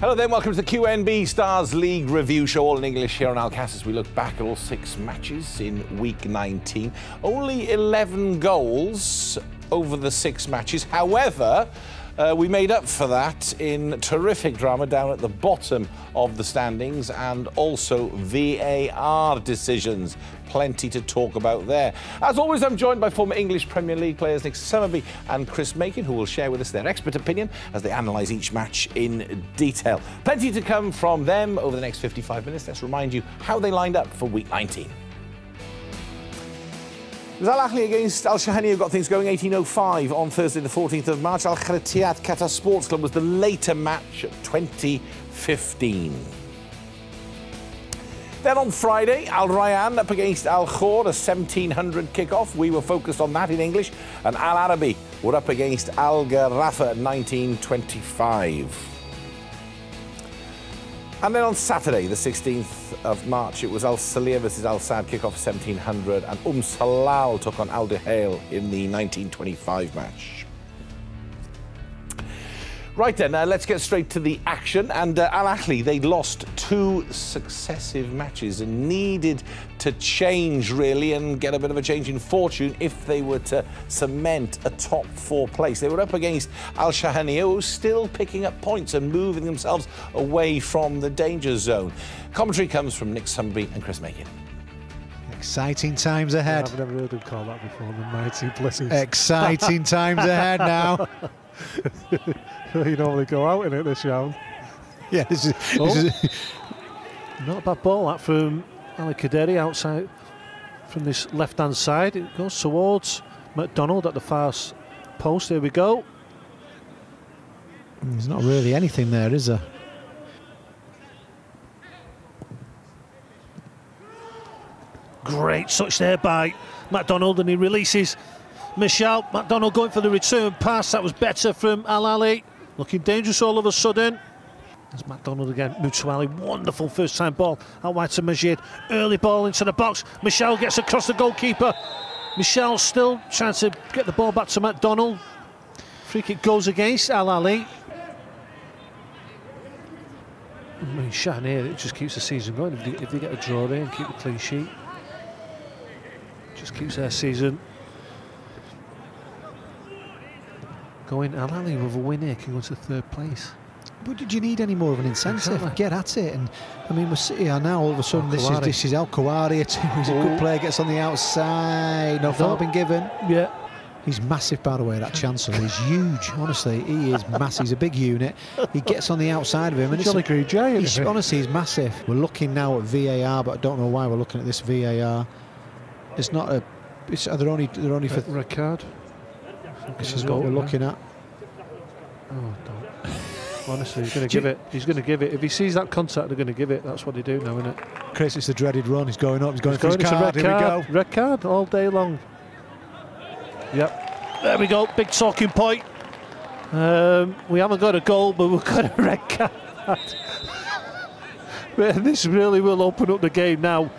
Hello then, welcome to the QNB Stars League review show, all in English here on Alcast as we look back at all 6 matches in week 19. Only 11 goals over the 6 matches. However, we made up for that in terrific drama down at the bottom of the standings and also VAR decisions. Plenty to talk about there. As always, I'm joined by former English Premier League players Nick Summerby and Chris Macon, who will share with us their expert opinion as they analyse each match in detail. Plenty to come from them over the next 55 minutes. Let's remind you how they lined up for week 19. It was Al Ahly against Al Shahani who got things going 18:05 on Thursday the 14th of March. Al Kharatiat Qatar Sports Club was the later match of 2015. Then on Friday, Al Rayyan up against Al Khor, a 1700 kickoff. We were focused on that in English. And Al Arabi were up against Al Gharafa at 1925. And then on Saturday, the 16th of March, it was Al Salia versus Al Saad kickoff 1700, and Salal took on Al Duhail in the 1925 match. Right then, let's get straight to the action. And Al Ahly, they lost 2 successive matches and needed to change, really, and get a bit of a change in fortune if they were to cement a top 4 place. They were up against Al Shahani, who was still picking up points and moving themselves away from the danger zone. Commentary comes from Nick Summerby and Chris Macon. Exciting times ahead. I've never heard him call that before, the mighty blessings. Exciting times ahead now. You normally go out in it this round. Yeah, this is not a bad ball that from Ali Kaderi outside from this left-hand side. It goes towards McDonald at the far post. Here we go. There's not really anything there, is there? Great touch there by McDonald, and he releases Michel. McDonald going for the return pass. That was better from Al Ahly. Looking dangerous all of a sudden. There's McDonald again. Mutuali, wonderful first-time ball out wide to Majid. Early ball into the box. Michel gets across the goalkeeper. Michel still trying to get the ball back to McDonald. Free kick goes against Al Ahly. I mean, Shahani, it just keeps the season going. If they get a draw there and keep a clean sheet, just keeps their season going. Al Ahly with a win here can go to 3rd place. But did you need any more of an incentive? Exactly. Get at it. And I mean, we're sitting here now. All of a sudden, this is Al Kawari. He's a good player. Gets on the outside. No foul been given. Yeah. He's massive, by the way. That Chancellor. He's huge. Honestly, he is massive. He's a big unit. He gets on the outside of him, and Jolly Green Giant. Honestly, he's massive. We're looking now at VAR, but I don't know why we're looking at this VAR. It's not a. They're only for red card. This is what we're looking at. Oh, don't. Honestly, he's going to give it. He's going to give it. If he sees that contact, they're going to give it. That's what they do now, isn't it? Chris, it's the dreaded run. He's going up. He's going for his It's card. a red Here card. we go. Red card all day long. Yep. There we go. Big talking point. We haven't got a goal, but we've got a red card. This really will open up the game now.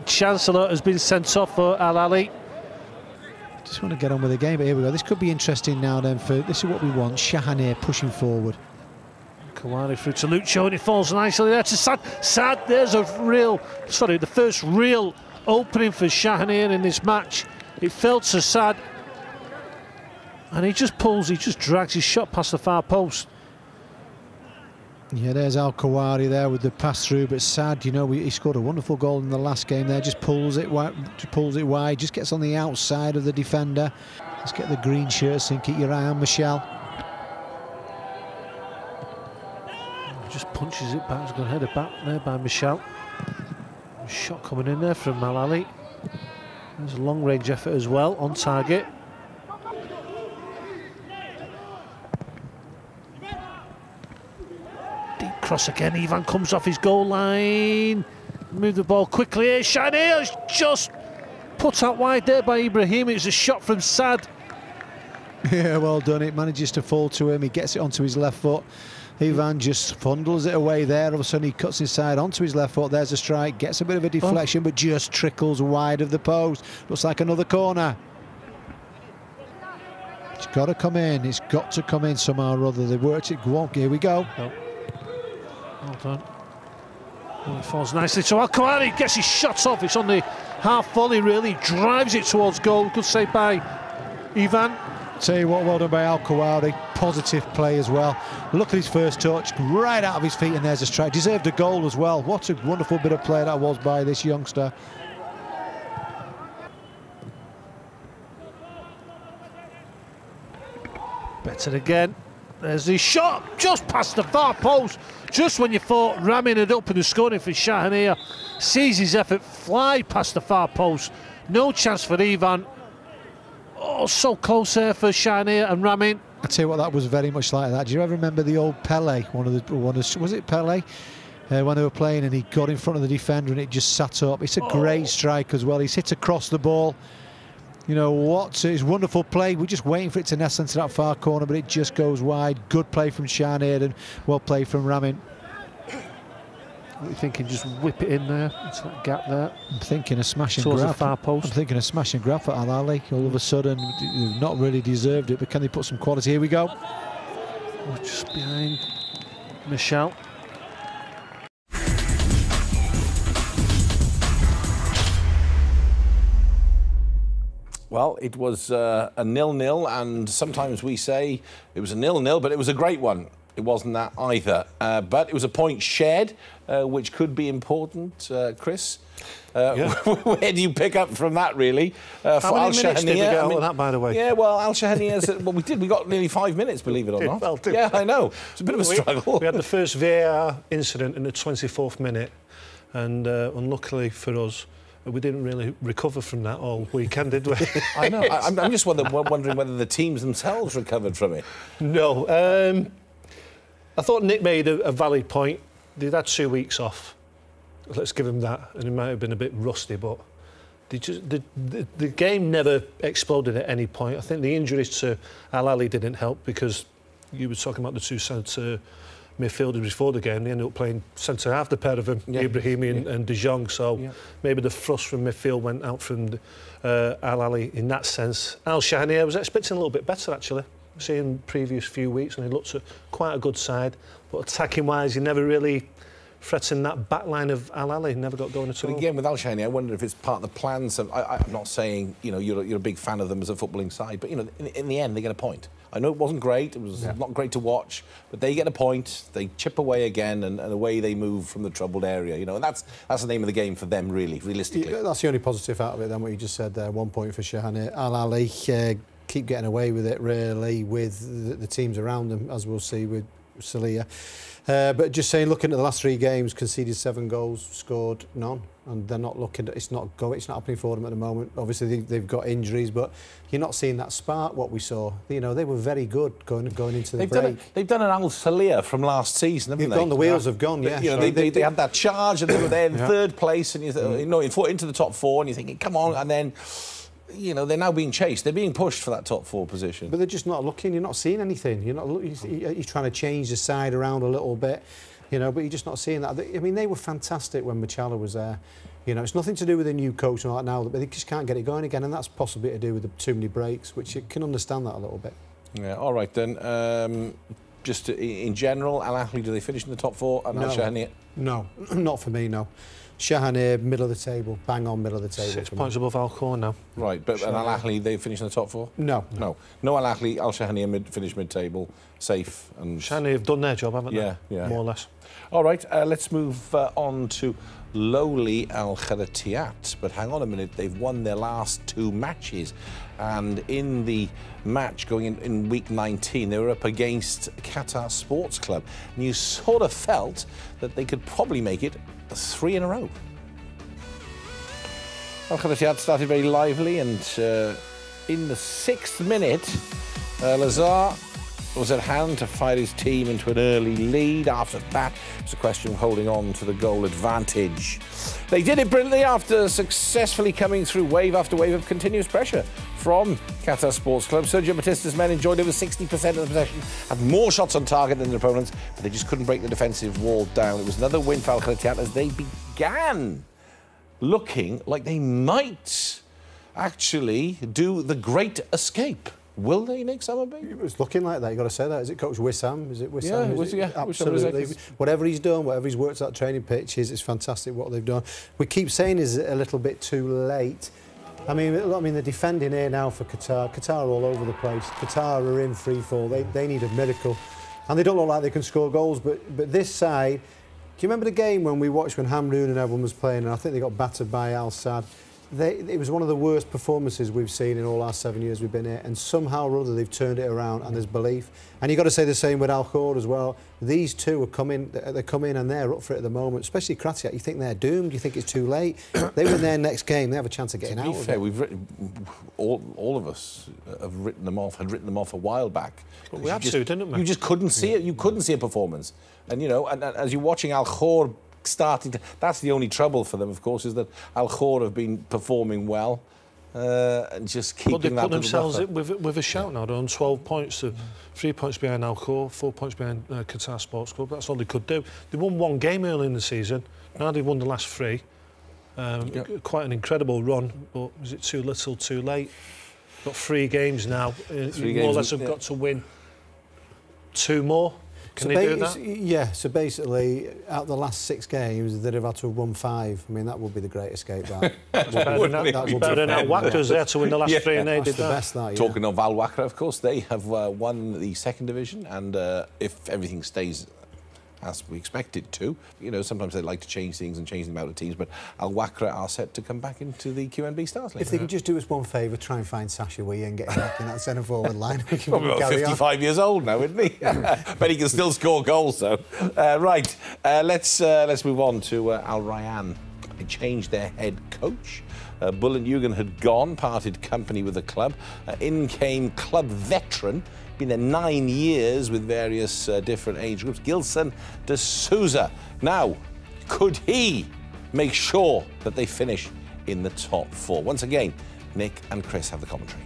Chancellor has been sent off for Al Ahly. Just want to get on with the game, but here we go. This could be interesting now then. This is what we want. Shahani pushing forward. Kawari through to Lucho, and it falls nicely there to Sad. Sad, there's the first real opening for Shahani in this match. It fell to Sad, and he just drags his shot past the far post. Yeah, there's Al Kawari there with the pass through, but Sad, you know, he scored a wonderful goal in the last game there. Just pulls it wide, just gets on the outside of the defender. Let's get the green shirts and keep your eye on Michel. Just punches it back. He's going to head it back there by Michel. Shot coming in there from Al Ahly. There's a long-range effort as well on target. Deep cross again. Ivan comes off his goal line. Move the ball quickly. Shahani is just put out wide there by Ibrahim. It's a shot from Sad. Yeah, well done. It manages to fall to him. He gets it onto his left foot. Ivan just fondles it away there. All of a sudden he cuts inside onto his left foot. There's a strike. Gets a bit of a deflection, but just trickles wide of the post. Looks like another corner. It's got to come in. It's got to come in somehow or other. They worked it. Go on, here we go. No. Well done. Well, it falls nicely to Al-Khawari, gets his shot off. It's on the half volley, really. Drives it towards goal. Good save by Ivan. Tell you what, well done by Al-Khawari. Positive play as well. Look at his first touch, right out of his feet, and there's a strike. Deserved a goal as well. What a wonderful bit of play that was by this youngster. Better again. There's his shot, just past the far post. Just when you thought Ramin had opened the scoring for Shahaniya. Sees his effort fly past the far post. No chance for Ivan. Oh, so close there for Shahaniya and Ramin. I tell you what, that was very much like that. Do you ever remember the old Pele? Was it Pele? When they were playing and he got in front of the defender and it just sat up. It's a great strike as well. He's hit across the ball. You know what? It's wonderful play. We're just waiting for it to nest into that far corner, but it just goes wide. Good play from Shahaniya and well played from Ramin. What are you thinking? Just whip it in there into that gap there. I'm thinking a smash and towards grab. The far post. I'm thinking a smash and grab for Al Ali. All of a sudden, they've not really deserved it, but can they put some quality? Here we go. Oh, just behind Michel. Well, it was a 0-0, and sometimes we say it was a 0-0, but it was a great one. It wasn't that either. But it was a point shared, which could be important, Chris. Yeah. Where do you pick up from that, really? How many minutes did we get out of that, by the way? Yeah, well, Al Shahaniya's... well, we did. We got nearly 5 minutes, believe it or not. Well, yeah, I know. It's a bit of a struggle. We had the first VAR incident in the 24th minute, and unluckily for us, we didn't really recover from that all weekend, did we? I know. I'm just wondering whether the teams themselves recovered from it. No. I thought Nick made a valid point. They'd had 2 weeks off. Let's give him that. And it might have been a bit rusty, but the game never exploded at any point. I think the injuries to Al Ali didn't help, because you were talking about the two centre midfielders before the game. They ended up playing centre-half, the pair of them, Ibrahimi and De Jong. So maybe the thrust from midfield went out from Al Ali in that sense. Al Shahaniya, I was expecting a little bit better, actually. Seeing previous few weeks, and he looked at quite a good side. But attacking-wise, he never really threatened that back line of Al Ali. Never got going at all. But again, with Al Shahaniya, I wonder if it's part of the plans. I'm not saying, you know, you're a big fan of them as a footballing side, but, you know, in the end, they get a point. I know it wasn't great, it was not great to watch, but they get a point, they chip away again, and away they move from the troubled area, you know, and that's the name of the game for them, really, realistically. Yeah, that's the only positive out of it, then, what you just said there. 1 point for Shahaniya. Al Ali keep getting away with it, really, with the teams around them, as we'll see with Salia. But just saying, looking at the last 3 games, conceded 7 goals, scored none, and they're not looking. It's not happening for them at the moment. Obviously, they've got injuries, but you're not seeing that spark. What we saw, you know, they were very good going into the break. They've done an Al Salia from last season, haven't they? They've gone. The wheels have gone. Yeah, you know, they had that charge, and they were there in 3rd place, and you know, into the top 4, and you're thinking, come on, and then, you know, they're now being chased. They're being pushed for that top 4 position. But they're just not looking. You're not seeing anything. You're trying to change the side around a little bit, you know, but you're just not seeing that. I mean, they were fantastic when Machala was there. You know, it's nothing to do with the new coach and all that now, but they just can't get it going again, and that's possibly to do with the too many breaks, which you can understand that a little bit. Yeah, all right then. Just in general, Al Ahly, do they finish in the top 4? And Al Shahaniya? No, not for me, no. Shahaniya, middle of the table, bang on middle of the table. 6 points above Alcorn now. Right, but Al Ahly, they finish in the top 4? No. No Al Ahly, Al Shahaniya finish mid-table, safe. And Shahaniya have done their job, haven't they? Yeah. More or less. All right, let's move on to lowly Al Kharatiyat. But hang on a minute, they've won their last 2 matches. And in the match going in week 19, they were up against Qatar Sports Club. And you sort of felt that they could probably make it 3 in a row. Al Kharatiyat started very lively, and in the 6th minute, Lazar was at hand to fire his team into an early lead. After that, it was a question of holding on to the goal advantage. They did it brilliantly after successfully coming through wave after wave of continuous pressure from Qatar Sports Club. Sergio Batista's men enjoyed over 60% of the possession, had more shots on target than their opponents, but they just couldn't break the defensive wall down. It was another win for Al Kharatiyat as they began looking like they might actually do the great escape. Will they, Nick Summerby? It was looking like that, you've got to say that. Is it Coach Wissam? Is it Wissam? Yeah, Absolutely. Whatever he's done, whatever he's worked at training pitches, it's fantastic what they've done. We keep saying is it a little bit too late. I mean, they're defending here now for Qatar. Qatar are all over the place. Qatar are in free fall. They need a miracle. And they don't look like they can score goals, but this side... Do you remember the game when we watched when Hamroon and everyone was playing, and I think they got battered by Al Sadd? It was one of the worst performances we've seen in all our 7 years we've been here, and somehow or other they've turned it around, and there's belief. And you've got to say the same with Al Khor as well. These two are coming, they're coming and they're up for it at the moment, especially Kratiak. You think they're doomed? You think it's too late? They win their next game, they have a chance of getting out. To be fair, we've written, all of us have written them off, had written them off a while back. But we had to, didn't we? You just couldn't see it. You couldn't see a performance. And, you know, and as you're watching Al Khor starting to... That's the only trouble for them, of course, is that Al Khor have been performing well and just keeping that... But they put themselves with a shout now. They're on 12 points, 3 points behind Al Khor, 4 points behind Qatar Sports Club. That's all they could do. They won one game early in the season. Now they've won the last 3. Quite an incredible run, but is it too little, too late? Got 3 games now. More or less have got to win 2 more. Can they do that? Yeah, so basically, out of the last 6 games, they'd have had to have won 5. I mean, that would be the great escape, that. Better than Al Wakra's there to win the last 3 and they did that. Best, that, yeah. Talking of Al Wakra, of course, they have won the 2nd division, and if everything stays as we expect it to, you know, sometimes they like to change things and change them out of teams, but Al Wakra are set to come back into the QNB Stars League. If they can just do us one favour, try and find Sasha Wee and get him back in that centre forward line. We can Probably about 55 years old now, isn't he? But he can still score goals, though. Right, let's move on to Al Rayyan. They changed their head coach. Bullen Yugan had gone, parted company with the club. In came club veteran, been there 9 years with various different age groups, Gilson de Souza. Now, could he make sure that they finish in the top 4? Once again, Nick and Chris have the commentary.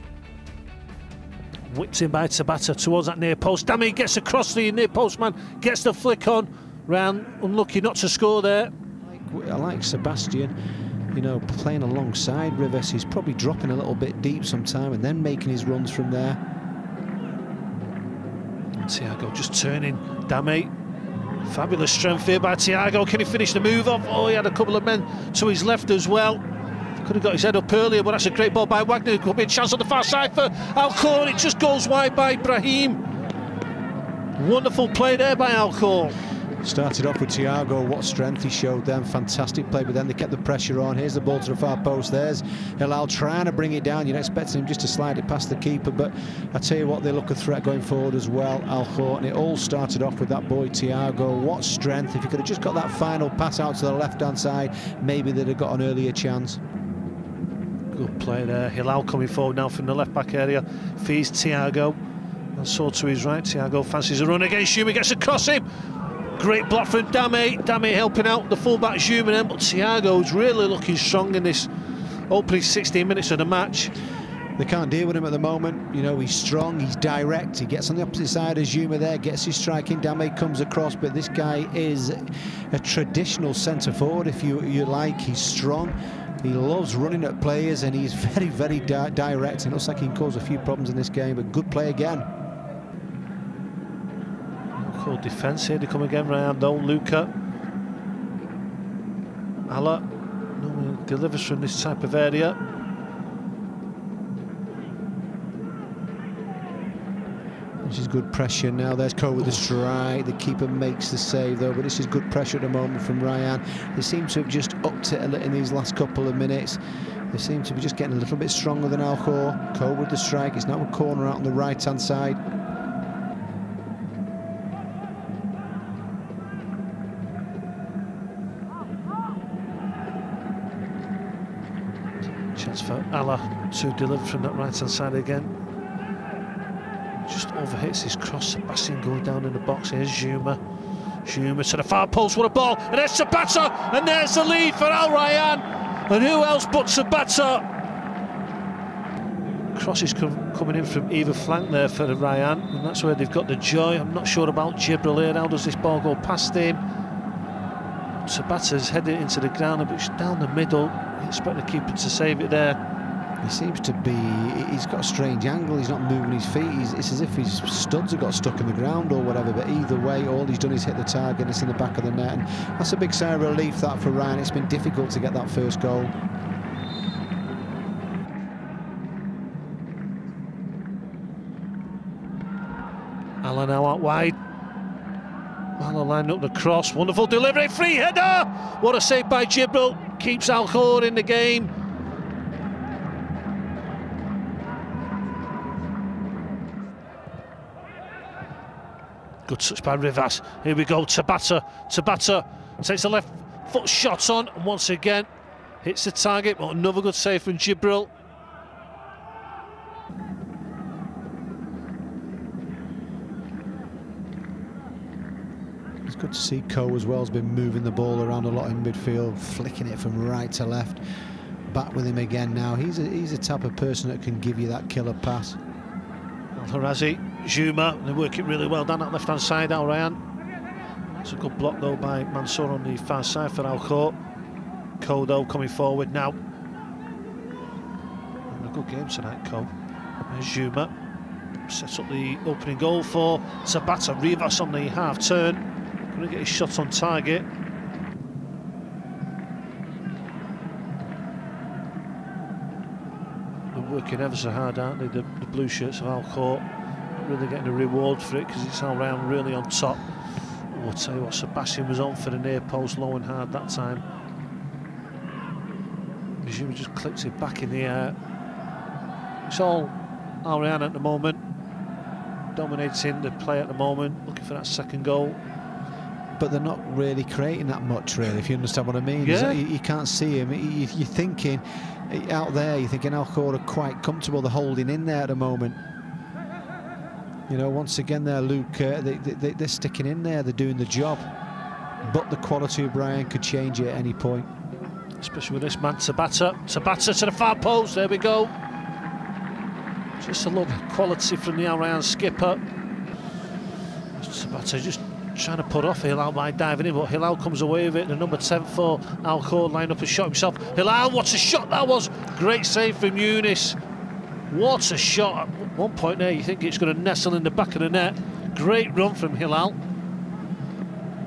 Whipped in by Tabata towards that near post. Damn, he gets across the near post man, gets the flick on. Rayyan unlucky not to score there. I like Sebastian, you know, playing alongside Rivers. He's probably dropping a little bit deep sometime and then making his runs from there. Thiago just turning. Dame. Fabulous strength here by Thiago. Can he finish the move off? Oh, he had a couple of men to his left as well. Could have got his head up earlier, but that's a great ball by Wagner. Could be a chance on the far side for Al Khor. It just goes wide by Brahim. Wonderful play there by Al Khor. Started off with Thiago, what strength he showed them, fantastic play, but then they kept the pressure on. Here's the ball to the far post, there's Hilal trying to bring it down. You're expecting him just to slide it past the keeper, but I tell you what, they look a threat going forward as well, Al Khor, and it all started off with that boy Thiago. What strength. If he could have just got that final pass out to the left-hand side, maybe they'd have got an earlier chance. Good play there. Hilal coming forward now from the left-back area, feeds Thiago, and so to his right. Thiago fancies a run against Schuma, gets across him. Great block from Dame. Dame helping out the fullback Schuma then, but Thiago's really looking strong in this opening 16 minutes of the match. They can't deal with him at the moment. You know, he's strong, he's direct, he gets on the opposite side as Schuma there, gets his striking, Dame comes across, but this guy is a traditional centre forward, if you like. He's strong, he loves running at players, and he's very, very direct. It looks like he can cause a few problems in this game, but good play again. Cool defence here, they come again, Rayyan though, Luca. Allah normally delivers from this type of area. This is good pressure now, there's Cole with the strike, the keeper makes the save though, but this is good pressure at the moment from Rayyan. They seem to have just upped it a little in these last couple of minutes. They seem to be just getting a little bit stronger than Al Khor. Cole with the strike, it's now a corner out on the right-hand side. Chance for Allah to deliver from that right-hand side again. Just overhits his cross. Sebastian going down in the box. Here's Schuma. Schuma to the far post. What a ball! And there's Sabata, and there's the lead for Al Rayyan. And who else but Sabata? Cross is coming in from either flank there for the Rayyan, and that's where they've got the joy. I'm not sure about Jibril here. How does this ball go past him? Sabata's heading into the ground, but it's down the middle. You expect the keeper to save it there. He seems to be, he's got a strange angle, he's not moving his feet, it's as if his studs have got stuck in the ground or whatever, but either way, all he's done is hit the target and it's in the back of the net, and that's a big sign of relief, that, for Ryan. It's been difficult to get that first goal. Alan now out wide. Alan lined up the cross, wonderful delivery, free header! What a save by Jibril, keeps Al Khor in the game. Good touch by Rivas. Here we go, Tabata. Tabata takes a left foot shot on, and once again hits the target, but another good save from Jibril. It's good to see Coe as well, has been moving the ball around a lot in midfield, flicking it from right to left. Back with him again now. He's a type of person that can give you that killer pass. Al-Harazi, Juma, they work it really well down that left-hand side, Al Rayyan. It's a good block though by Mansour on the far side for Al Khor. Kodo coming forward now. And a good game tonight, Ko. There's Juma. Sets up the opening goal for Tabata. Rivas on the half turn. Going to get his shot on target. They're working ever so hard, aren't they, the blue shirts of Al Khor. Really getting a reward for it because it's Al Rayyan really on top. Oh, I'll tell you what, Sebastian was on for the near post, low and hard that time. Juma just clicks it back in the air. It's all Al Rayyan at the moment, dominating the play at the moment, looking for that second goal. But they're not really creating that much, really, if you understand what I mean. Yeah. You can't see him. You're thinking, out there, you're thinking Al Khor are quite comfortable, they're holding in there at the moment. You know, once again there, Luke, they're sticking in there, they're doing the job. But the quality of Brian could change it at any point. Especially with this man, Tabata. Tabata to the far post, there we go. Just a look, quality from the Al Rayyan skipper. Tabata just trying to put off Hilal by diving in, but Hilal comes away with it. The number 10 for Al Khor lined up a shot himself. Hilal, what a shot that was! Great save from Younis. What a shot. At one point there, you think it's going to nestle in the back of the net. Great run from Hilal.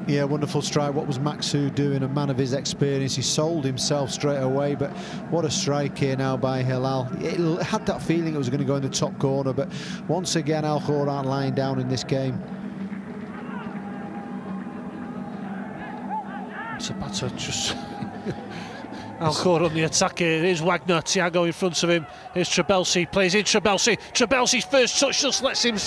Yeah, wonderful strike. What was Maxu doing? A man of his experience. He sold himself straight away, but what a strike here now by Hilal. It had that feeling it was going to go in the top corner, but once again, Al Khor aren't lying down in this game. Tabata just... Al Khor on the attack here. Here's Wagner, Thiago in front of him. Here's Trabelsi, plays in Trabelsi. Trabelsi's first touch just lets him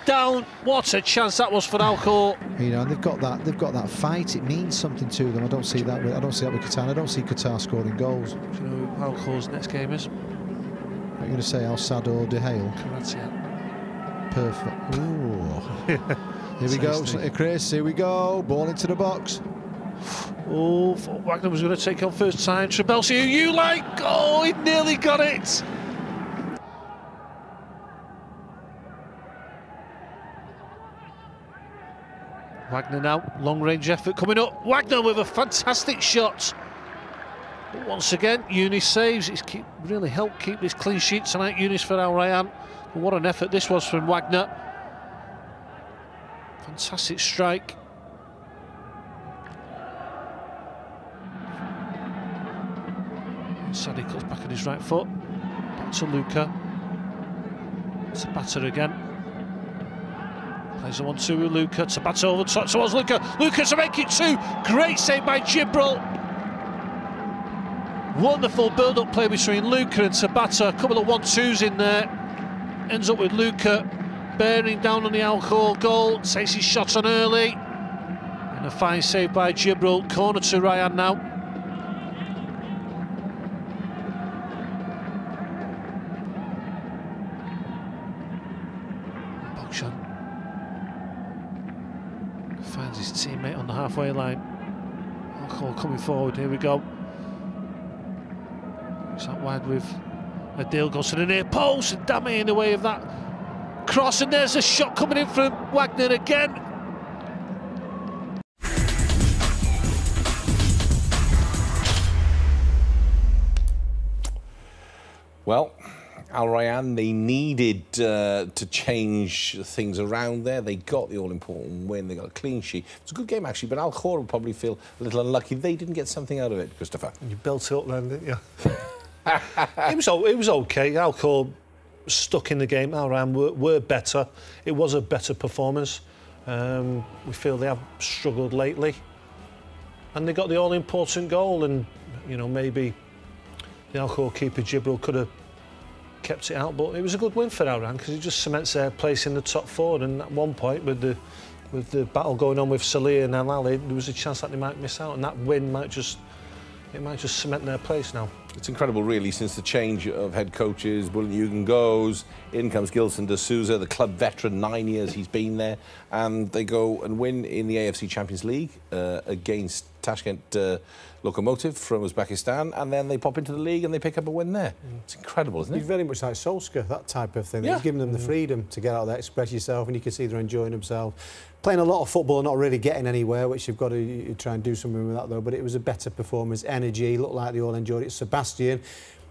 down. What a chance that was for Al Khor. You know, and they've got that fight. It means something to them. I don't see that with Qatar. I don't see Qatar scoring goals. Do you know who Al Khor's next game is? Are you going to say Al Sadd or De Hale? Correct. Perfect. Ooh. Here we go, Chris. Here we go. Ball into the box. Oh, Wagner was going to take on first time. Trabelsi, who you like? Oh, he nearly got it. Wagner now, long range effort coming up. Wagner with a fantastic shot. But once again, Younis saves. It's really helped keep this clean sheet tonight, Younis for Al Rayyan. But what an effort this was from Wagner. Fantastic strike. Sadie cuts back on his right foot. Back to Luca. Tabata again. Plays a 1-2 with Luca. Tabata over towards Luca. Luca to make it 2. Great save by Jibril. Wonderful build-up play between Luca and Tabata. A couple of 1-2s in there. Ends up with Luca bearing down on the Al Khor goal. Takes his shot on early. And a fine save by Jibril. Corner to Rayyan now. Finds his teammate on the halfway line. Al Khor coming forward, here we go. It's out wide with Adil, goes to the near post, and Dame in the way of that cross, and there's a shot coming in from Wagner again. Well, Al Rayyan, they needed to change things around there. They got the all-important win. They got a clean sheet. It's a good game, actually, but Al Khor will probably feel a little unlucky. They didn't get something out of it, Christopher. You built it up then, didn't you? It was OK. Al Khor stuck in the game. Al Rayyan were better. It was a better performance. We feel they have struggled lately. And they got the all-important goal, and, you know, maybe the Al Khor keeper, Jibril, could have kept it out, but it was a good win for Al Rayyan because it just cements their place in the top 4. And at one point, with the battle going on with Salih and Al Ahly, there was a chance that they might miss out, and that win might just cement their place now. It's incredible, really, since the change of head coaches. Bullen Jürgen goes, in comes Gilson de Souza, the club veteran, 9 years he's been there, and they go and win in the AFC Champions League against Tashkent Lokomotiv from Uzbekistan, and then they pop into the league and they pick up a win there. It's incredible, isn't it? He's very much like Solskjaer, that type of thing. Yeah. He's giving them the freedom to get out there, express yourself, and you can see they're enjoying themselves. Playing a lot of football and not really getting anywhere, which you've got to try and do something with that, though. But it was a better performance, energy, looked like they all enjoyed it. Sebastian,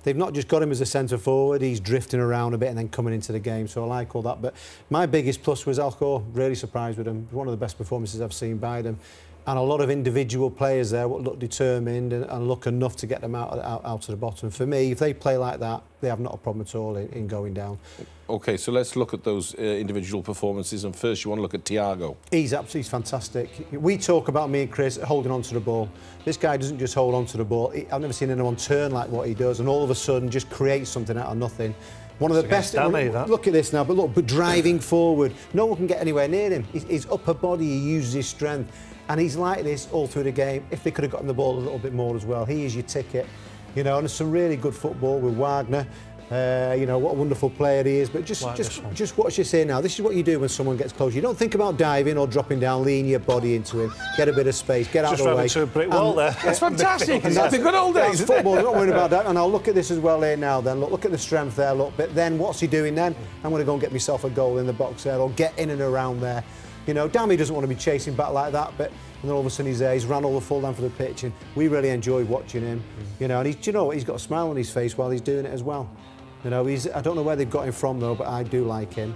they've not just got him as a centre forward, he's drifting around a bit and then coming into the game, so I like all that. But my biggest plus was Al Khor, really surprised with him. One of the best performances I've seen by them. And a lot of individual players there what look determined and look enough to get them out of the bottom. For me, if they play like that, they have not a problem at all in going down. OK, so let's look at those individual performances. And first, you want to look at Thiago. He's absolutely fantastic. We talk about, me and Chris, holding on to the ball. This guy doesn't just hold on to the ball. I've never seen anyone turn like what he does and all of a sudden just create something out of nothing. One of the best. Look at this now, but driving forward. No one can get anywhere near him. His upper body, he uses his strength. And he's like this all through the game. If they could have gotten the ball a little bit more as well, he is your ticket. You know, and there's some really good football with Wagner. You know, what a wonderful player he is. But just watch this here now. This is what you do when someone gets close. You don't think about diving or dropping down, lean your body into him, get a bit of space, get out of the way. Just ran into a brick wall there. That's fantastic. And that's the good old days, isn't football. Don't worry about that. And I'll look at this as well here now. Then look at the strength there. Look, but then what's he doing then? I'm going to go and get myself a goal in the box there, or get in and around there. You know, Dami doesn't want to be chasing back like that, but and then all of a sudden he's there. He's ran all the full down for the pitch, and we really enjoyed watching him. You know, and you know what? He's got a smile on his face while he's doing it as well. You know, I don't know where they've got him from though, but I do like him.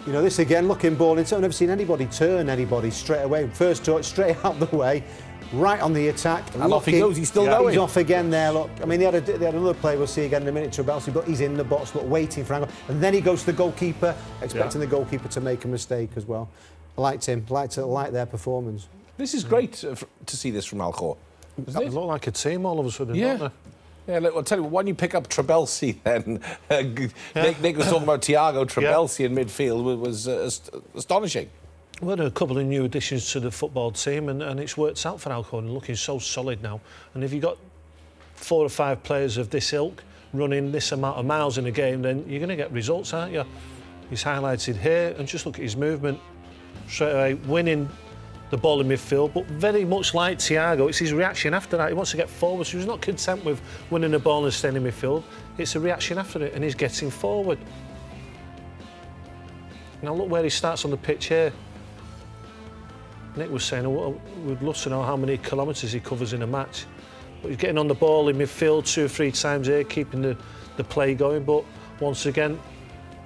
You know, this again, looking ball into. I've never seen anybody turn anybody straight away. First touch, straight out the way, right on the attack. And off he goes. He's still going. He's off again there. Look, I mean, they had another play we'll see again in a minute, Trabelsi, but he's in the box, look, waiting for angle, and then he goes to the goalkeeper, expecting the goalkeeper to make a mistake as well. I liked him. Like their performance. This is great to see this from Al Khor. They look like a team all of a sudden, don't they? Yeah, look, I'll tell you, why don't you pick up Trabelsi then? Nick was talking about Thiago. Trabelsi in midfield was astonishing. Well, there are a couple of new additions to the football team, and it's worked out for Al Khor, and looking so solid now. And if you've got 4 or 5 players of this ilk running this amount of miles in a game, then you're going to get results, aren't you? He's highlighted here, and just look at his movement. Straight away, winning the ball in midfield, but very much like Thiago, it's his reaction after that. He wants to get forward, so he's not content with winning the ball and staying in midfield. It's a reaction after it, and he's getting forward. Now look where he starts on the pitch here. Nick was saying, oh, we'd love to know how many kilometres he covers in a match. But he's getting on the ball in midfield 2 or 3 times here, keeping the play going. But once again,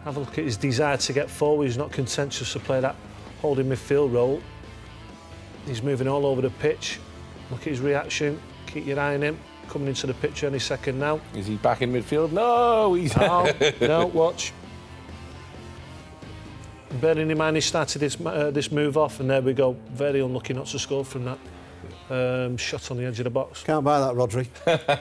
have a look at his desire to get forward. He's not content just to play that holding midfield role. He's moving all over the pitch. Look at his reaction. Keep your eye on him. Coming into the picture any second now. Is he back in midfield? No, he's... No, watch. Bearing in mind he started this move off, and there we go. Very unlucky not to score from that shot on the edge of the box. Can't buy that, Rodri.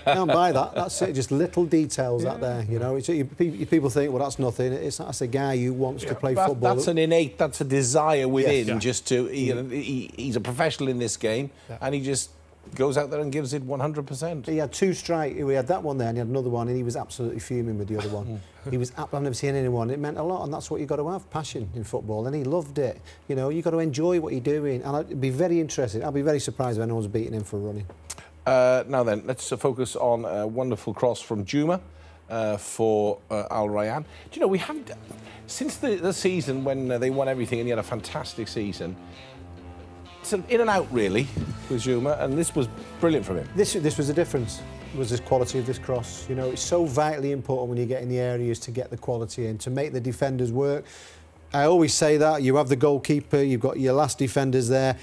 Can't buy that. That's it. Just little details out there, you know. People think, well, that's nothing. That's a guy who wants to play football. That's an innate. That's a desire within. Just to. He's a professional in this game, and he just goes out there and gives it 100%. He had 2 strikes. We had that one there, and he had another one, and he was absolutely fuming with the other one. I've never seen anyone. It meant a lot, and that's what you've got to have, passion in football, and he loved it. You know, you've got to enjoy what you're doing, and I'd be very interested. I'll be very surprised if anyone's beating him for running. Now then, let's focus on a wonderful cross from Juma for Al Rayyan. Do you know, we haven't... Since the season when they won everything and he had a fantastic season, sort of in and out, really, with Zuma, and this was brilliant from him. This was the difference, was the quality of this cross. You know, it's so vitally important when you get in the areas to get the quality in, to make the defenders work. I always say that, you have the goalkeeper, you've got your last defenders there,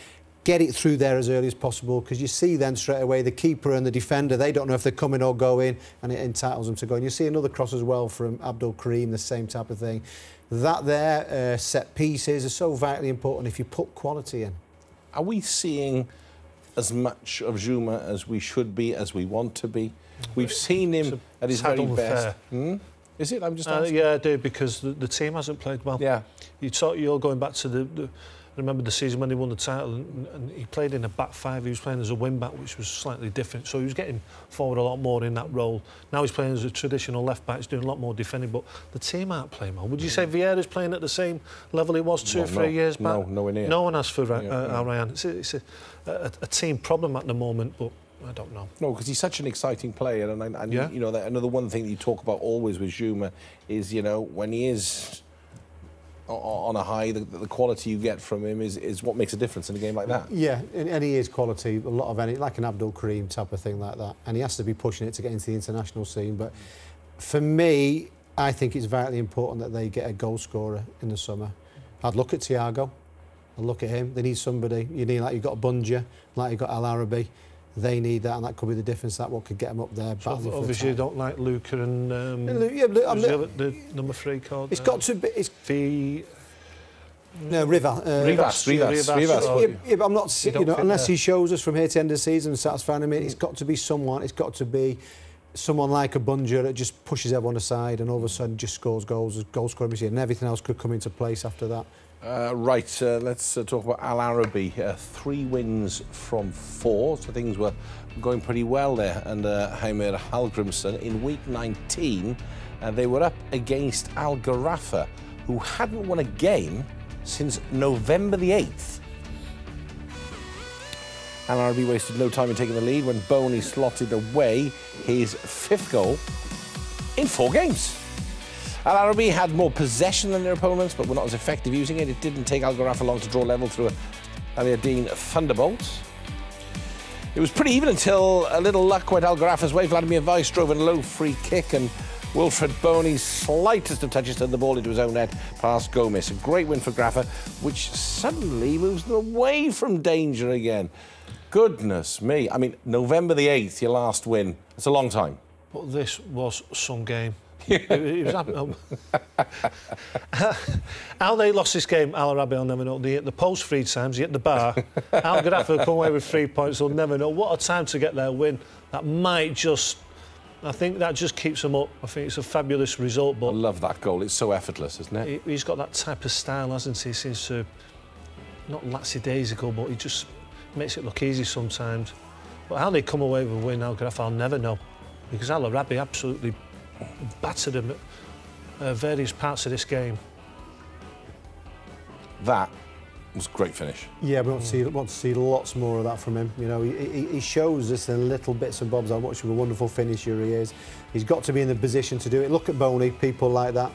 get it through there as early as possible, because you see then straight away the keeper and the defender, they don't know if they're coming or going, and it entitles them to go. And you see another cross as well from Abdul Karim, the same type of thing. That there, set pieces, are so vitally important if you put quality in. Are we seeing as much of Zuma as we should be, as we want to be? We've seen him at his very best. Is it? I'm just asking. Yeah, I do, because the team hasn't played well. Yeah. You're going back to I remember the season when he won the title, and he played in a back five. He was playing as a wing back, which was slightly different. So he was getting forward a lot more in that role. Now he's playing as a traditional left back. He's doing a lot more defending, but the team aren't playing well. Would you say Vieira's playing at the same level he was two or 3 years back? No, nowhere near. No one has for Al Ryan. It's a team problem at the moment, but I don't know. No, because he's such an exciting player, and you know, another one thing that you talk about always with Zuma is, you know, when he is on a high, the quality you get from him is what makes a difference in a game like that. Yeah, and he is quality, a lot of energy, like an Abdul Karim type of thing like that. And he has to be pushing it to get into the international scene. But for me, I think it's vitally important that they get a goal scorer in the summer. I'd look at Thiago, I'd look at him. They need somebody. You need, like you've got Bunja, like you've got Al Arabi. They need that, and that could be the difference. That what could get them up there. So obviously, you don't like Luca and the number 3 called. It's got to be. It's Rivas. Yeah, but I'm not. You know, unless he shows us from here to the end of the season satisfying him, it's got to be someone. It's got to be someone like a Bunja that just pushes everyone aside and all of a sudden just scores goals, goal scoring machine, and everything else could come into place after that. Let's talk about Al Arabi. 3 wins from 4, so things were going pretty well there under Heimir Hallgrimsson. In week 19, they were up against Al Gharafa, who hadn't won a game since November the 8th. Al Arabi wasted no time in taking the lead when Boney slotted away his 5th goal in 4 games. Al Arabi had more possession than their opponents, but were not as effective using it. It didn't take Al Gharafa long to draw level through a Aliadine thunderbolt. It was pretty even until a little luck went Al Gharafa's way. Vladimir Weiss drove in a low free kick, and Wilfred Boney's slightest of touches turned the ball into his own net past Gomez. A great win for Gharafa, which suddenly moves them away from danger again. Goodness me. I mean, November the 8th, your last win. It's a long time. But this was some game. It was how they lost this game, Al Arabi, I'll never know. They hit the post 3 times, they hit the bar. Al Gharafa come away with 3 points, they'll never know. What a time to get their win. That might just... I think that just keeps them up. I think it's a fabulous result. But I love that goal. It's so effortless, isn't it? He's got that type of style, hasn't he? He seems to... Not lackadaisical, but he just makes it look easy sometimes. But how they come away with a win, Al Gharafa, I'll never know. Because Al Arabi absolutely battered him at various parts of this game. That was a great finish. Yeah, we want to see lots more of that from him. You know, he shows us in little bits and bobs how much of a wonderful finisher he is. He's got to be in the position to do it. Look at Boney, people like that.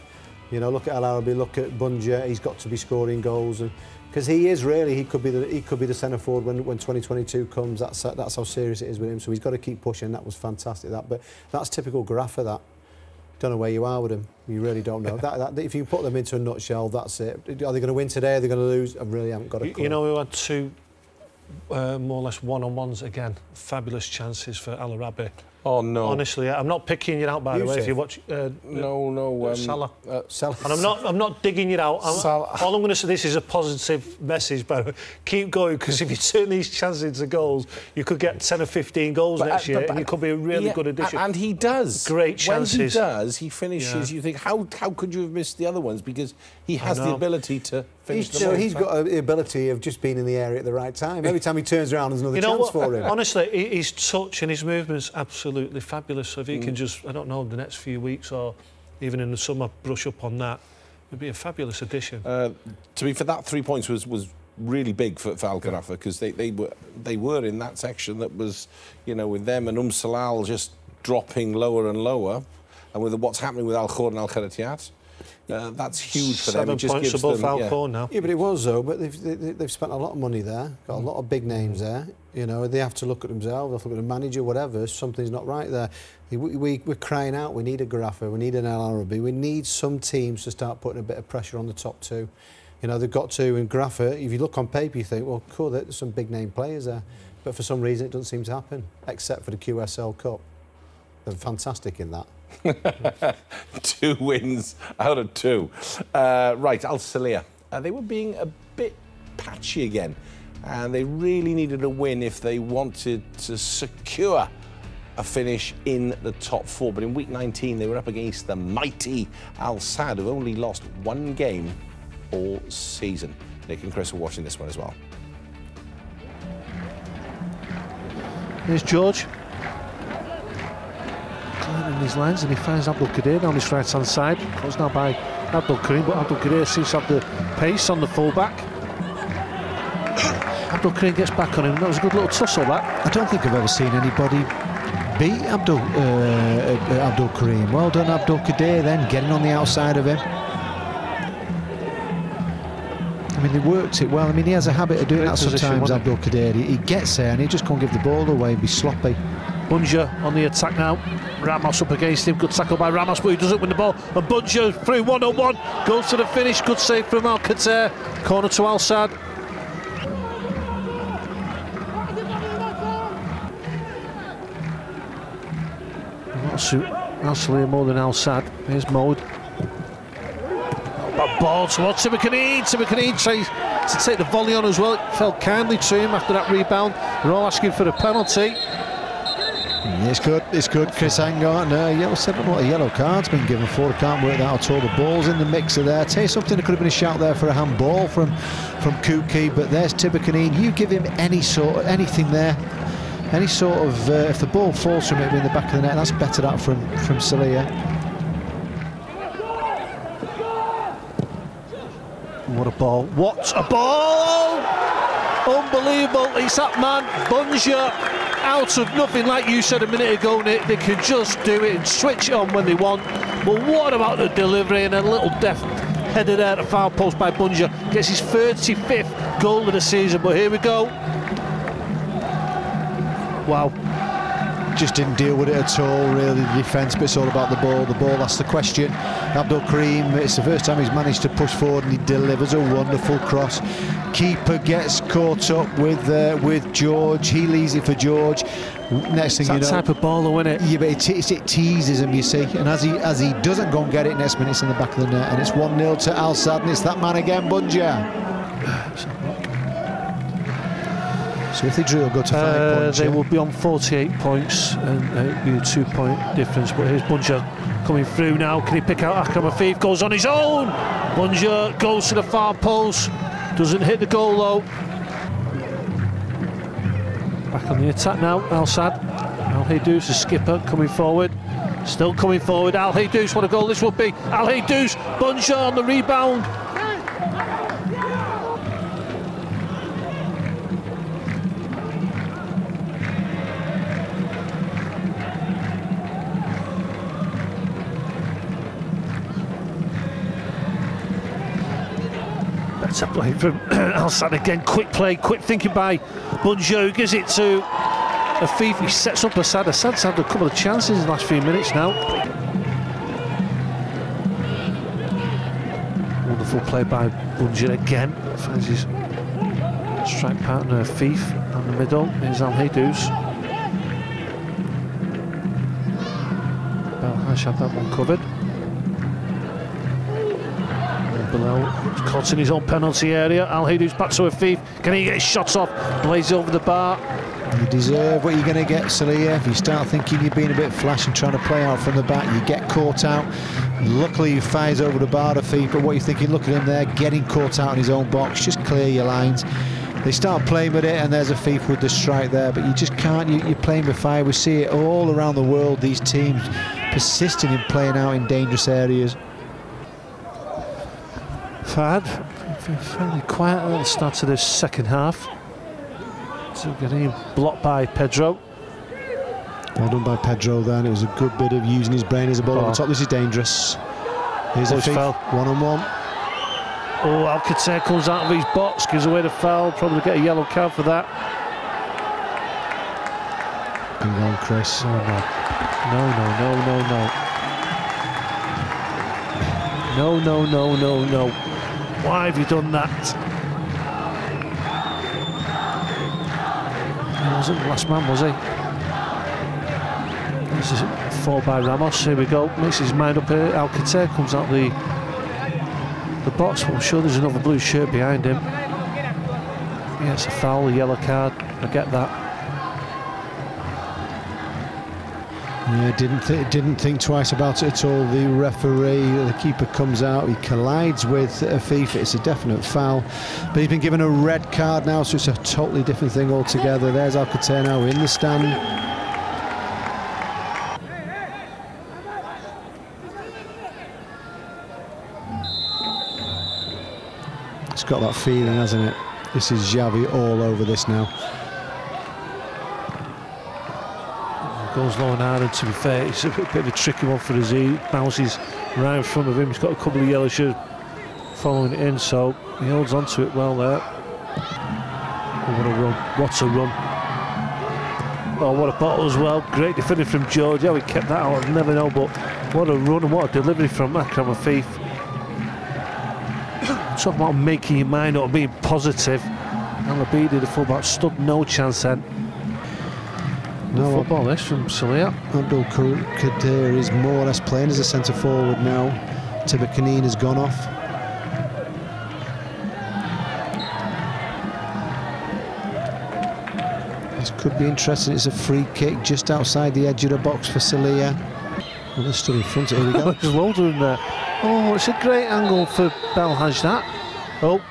You know, look at Al Arabi, look at Bunja. He's got to be scoring goals, and because he is really, he could be the centre forward when 2022 comes. That's how serious it is with him. So he's got to keep pushing. That was fantastic. But that's typical Gharafa. That. Don't know where you are with them. You really don't know. If you put them into a nutshell, that's it. Are they going to win today? Are they going to lose? I really haven't got a clue. You know, we had 2 more or less one-on-ones again. Fabulous chances for Al Arabi. Oh, no. Honestly, I'm not picking you out, by the way. If you watch... Salah. Salah. And I'm not digging it out. All I'm going to say, this is a positive message, but keep going, because if you turn these chances into goals, you could get 10 or 15 goals next year, and you could be a really good addition. And he does. Great chances. When he does, he finishes. Yeah. You think, how could you have missed the other ones? Because he has the ability to finish them. He's got the ability of just being in the area at the right time. Every time he turns around, there's another chance for him. Honestly, his touch and his movement's absolutely fabulous. So if he can just, I don't know, the next few weeks or even in the summer, brush up on that, it'd be a fabulous addition. To be fair, that 3 points was really big for Al Gharafa, because they were in that section that was, you know, with them and Salal just dropping lower and lower, and with what's happening with Al Khor and Al Kharatiyat. That's huge for them. 7 It just points gives above them, Alcorn now. Yeah, but it was though. But they've spent a lot of money there. Got a lot of big names there. You know, they have to look at themselves. They have to look at the manager, whatever. Something's not right there. We're crying out. We need a Garaffa. We need an El Arabi. We need some teams to start putting a bit of pressure on the top two. You know, they've got to. And Garaffa, if you look on paper, you think, well, cool, there's some big name players there. But for some reason, it doesn't seem to happen, except for the QSL Cup. They're fantastic in that. 2 wins out of 2. Right, Al Salia. They were being a bit patchy again, and they really needed a win if they wanted to secure a finish in the top 4. But in week 19, they were up against the mighty Al Sadd, who've only lost 1 game all season. Nick and Chris are watching this one as well. Here's George. Climbing his lines, and he finds Abdul Qadir on his right-hand side. Closed now by Abdul Karim, but Abdul Qadir seems to have the pace on the full-back. Abdul Karim gets back on him. That was a good little tussle, that. I don't think I've ever seen anybody beat Abdul Karim. Well done, Abdul Qadir, then getting on the outside of him. I mean, he works it well. I mean, he has a habit of doing that sometimes, Abdul Qadir. He gets there and he just can't give the ball away and be sloppy. Bunja on the attack now. Ramos up against him. Good tackle by Ramos, but he doesn't win the ball. And Bunja through 1-on-1. Goes to the finish. Good save from Al Qadir. Corner to Al Sadd. That'll suit Al Salia more than Al Sadd. Here's Mode. That ball towards Timothy Caneen tries to take the volley on as well. It fell kindly to him after that rebound. They're all asking for a penalty. It's good. Chris Angart, yellow 7, what a yellow card's been given for. I can't work that out at all. The ball's in the mixer there. Tell you something, there could have been a shout there for a handball from Kuki, but there's Tibakanine. You give him anything there, any sort of, if the ball falls from him in the back of the net, that's better that from Salia. What a ball. What a ball! Unbelievable. It's that man, Bunja, out of nothing, like you said a minute ago, Nick. They can just do it and switch it on when they want. But what about the delivery and a little deft header there at foul post by Bunja. Gets his 35th goal of the season, but here we go. Wow. Just didn't deal with it at all, really, the defence, but it's all about the ball. The ball, that's the question. Abdul Karim, it's the first time he's managed to push forward and he delivers a wonderful cross. Keeper gets caught up with George. He leaves it for George. Next thing you know, that type of ball, though, isn't it? Yeah, but it teases him, you see. And as he doesn't go and get it, next minute it's in the back of the net, and it's 1-0 to Al Sadd, and it's that man again, Bunja. So if they drew, it'll go to 5 points. They will be on 48 points, and it'll be a 2-point difference. But here's Bunja coming through now. Can he pick out Akram Afif? Goes on his own. Bunja goes to the far post. Doesn't hit the goal though. Back on the attack now, Al Sadd. Al Haydous, the skipper, coming forward. Still coming forward. Al Haydous, what a goal this would be. Al Haydous, Bunja on the rebound. Better play from Al Sadd again. Quick play, quick thinking by Bunja, who gives it to Afif. He sets up Asad. Asad's had a couple of chances in the last few minutes now. Wonderful play by Bunja again. Finds his strike partner Afif on the middle. Here's Al Haydous. Belhash had that one covered. Below, caught in his own penalty area. Al Haydous back to Afif. Can he get his shots off? Blazes over the bar. You deserve what you're going to get, Salia. If you start thinking you're being a bit flash and trying to play out from the back, you get caught out. Luckily, he fires over the bar to Afif, but what you're thinking, look at him there, getting caught out in his own box. Just clear your lines. They start playing with it, and there's Afif with the strike there, but you just can't. You're playing with fire. We see it all around the world, these teams persisting in playing out in dangerous areas. Fad, fairly quiet at the start of this second half. So getting blocked by Pedro. Well done by Pedro then. It was a good bit of using his brain as a ball on top. This is dangerous. Here's a foul. 1-on-1. Oh, Alcacer comes out of his box, gives away the foul, probably get a yellow card for that. Hang on, Chris. Oh, no. No. Why have you done that? He wasn't the last man, was he? This is a fall by Ramos. Here we go. Makes his mind up here. Alcacer comes out the box, but I'm sure there's another blue shirt behind him. Yeah, it's a foul, a yellow card. I get that. Yeah, didn't think twice about it at all. The referee, the keeper comes out, he collides with FIFA. It's a definite foul, but he's been given a red card now, so it's a totally different thing altogether. There's Alcacer now in the stand. It's got that feeling, hasn't it? This is Xavi all over this now. Goes low and hard, and to be fair, it's a bit of a tricky one for us. He bounces right in front of him. He's got a couple of yellow shirts following it in, so he holds on to it well there. Oh, what a run. What a run. Oh, what a bottle as well. Great defending from George. How he kept that out, I'll never know, but what a run and what a delivery from Akram Afif. Talking about making your mind up, being positive. Al Abidi, the fullback, stood no chance then. No football this from Salia. Abdul Kadir is more or less playing as a centre forward now. Tibakanine has gone off. This could be interesting. It's a free kick just outside the edge of the box for Salia. Well, they're stood in front of it. Here we go. There's loads of them there. Oh, it's a great angle for Belhaj, that. Oh,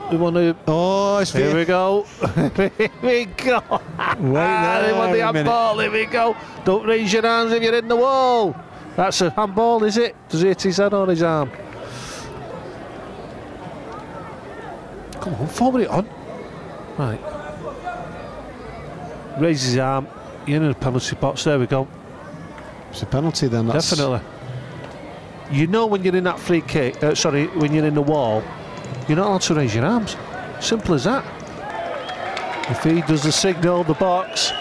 we want to. Oh, it's here we go. Here we go. Wait they want the handball. Here we go. Don't raise your hands if you're in the wall. That's a handball, is it? Does he hit his head or his arm? Come on, forward it on. Right. Raises his arm. You're in the penalty box. There we go. It's a penalty then. That's definitely. You know when you're in that free kick. When you're in the wall. You're not allowed to raise your arms. Simple as that. If he does the signal, the box,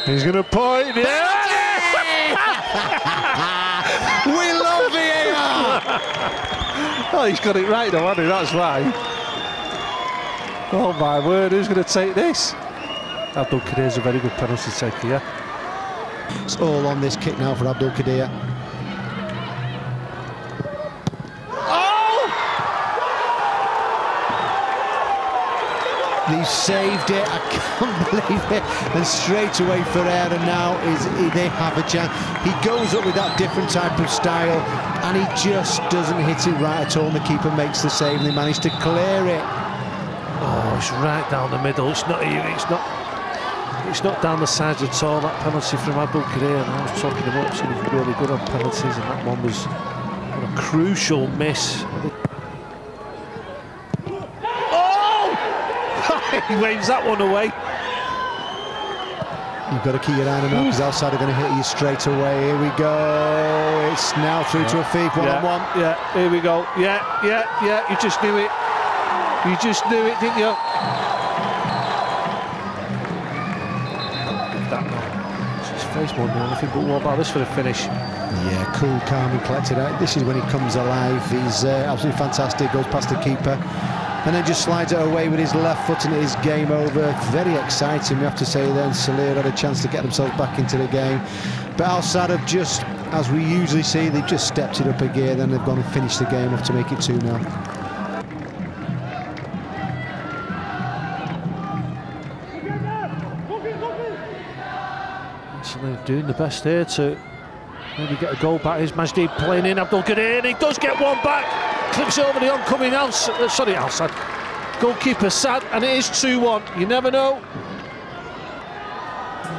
he's going to point. Yeah! We love VAR! Oh, he's got it right though, hasn't he? That's why. Oh my word, who's going to take this? Abdul Kadir's a very good penalty taker, yeah. It's all on this kick now for Abdul Kadir. He saved it, I can't believe it, and straight away Ferreira now they have a chance. He goes up with that different type of style and he just doesn't hit it right at all, and the keeper makes the save and they manage to clear it. Oh, it's right down the middle. It's not down the sides at all. That penalty from Abdul Kadir, and I was talking about, so he's really good on penalties, and that one was a crucial miss. He waves that one away. You've got to keep your eye on him now, because outside are going to hit you straight away. Here we go. It's now through to Afif, one-on-one. Yeah, here we go. Yeah. You just knew it. You just knew it, didn't you? It's his face more than anything, but what about this for the finish? Yeah, cool, calm and collected. This is when he comes alive. He's absolutely fantastic. Goes past the keeper and then just slides it away with his left foot, and it is game over. Very exciting, we have to say. Then Salir had a chance to get themselves back into the game, but Al Sadd have just, as we usually see, they've just stepped it up a gear, then they've gone and finished the game off to make it 2-0. Salir doing the best here to maybe get a goal back. Here's Majdi playing in Abdul Kadir, and he does get one back. Clips over the oncoming Al Sadd. Goalkeeper Sadd, and it is 2-1. You never know.